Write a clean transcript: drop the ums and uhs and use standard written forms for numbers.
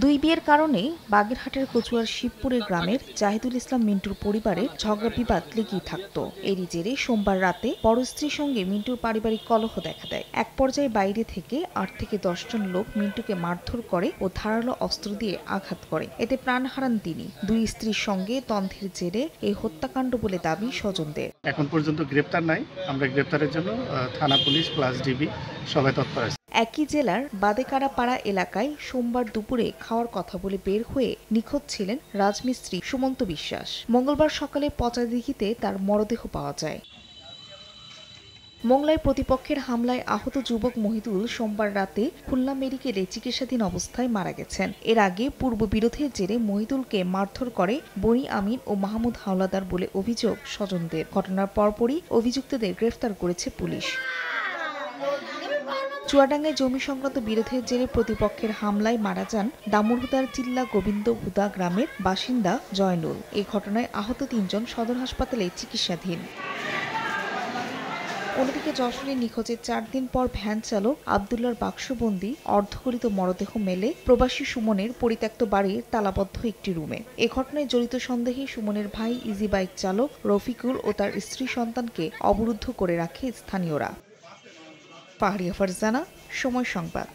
দুই বিয়ের কারণে বাগেরহাটের কচুয়ার শিবপুরের গ্রামের জাহিদুল ইসলাম মিন্টুর পরিবারে ঝগড়া বিবাদ লেগেই থাকত। এরই জেরে সোমবার রাতে বড় স্ত্রীর সঙ্গে মিন্টুর পারিবারিক কলহ দেখা দেয়। এক পর্যায়ে বাইরে থেকে ৮ থেকে ১০ জন লোক মিন্টুকে মারধর করে ও ধারালো অস্ত্র দিয়ে আঘাত করে। এতে প্রাণ হারান তিনি। দুই স্ত্রীর সঙ্গে দ্বন্দ্বের জেরে এই হত্যাকাণ্ড বলে দাবি স্বজনদের। এখন পর্যন্ত গ্রেপ্তার নাই। আমরা গ্রেপ্তারের জন্য থানা পুলিশ প্লাস ডিবি সবাই তৎপর আছে। একই জেলার বাদেকারাপাড়া এলাকায় সোমবার দুপুরে খাওয়ার কথা বলে বের হয়ে নিখোঁজ ছিলেন রাজমিস্ত্রি সুমন্ত বিশ্বাস। মঙ্গলবার সকালে পচাদিঘিতে তার মরদেহ পাওয়া যায়। মোংলায় প্রতিপক্ষের হামলায় আহত যুবক মহিদুল সোমবার রাতে খুলনা মেডিকেলে চিকিৎসাধীন অবস্থায় মারা গেছেন। এর আগে পূর্ববিরোধের জেরে মহিদুলকে মারধর করে বনি আমিন ও মাহমুদ হাওলাদার বলে অভিযোগ স্বজনদের। ঘটনার পরপরই অভিযুক্তদের গ্রেফতার করেছে পুলিশ। চুয়াডাঙ্গায় জমি সংক্রান্ত বিরোধের জেরে প্রতিপক্ষের হামলায় মারা যান দামুড়হুদার চিল্লা গোবিন্দ হুদা গ্রামের বাসিন্দা জয়নুল। এই ঘটনায় আহত ৩ জন সদর হাসপাতালে চিকিৎসাধীন। অন্যদিকে যশোরে নিখোঁজের ৪ দিন পর ভ্যান চালক আবদুল্লার বাক্সবন্দি অর্ধগলিত মরদেহ মেলে প্রবাসী সুমনের পরিত্যক্ত বাড়ির তালাবদ্ধ একটি রুমে। এ ঘটনায় জড়িত সন্দেহে সুমনের ভাই ইজি বাইক চালক রফিকুল ও তার স্ত্রী সন্তানকে অবরুদ্ধ করে রাখে স্থানীয়রা। পাহাড়িয়া ফারজানা, সময় সংবাদ।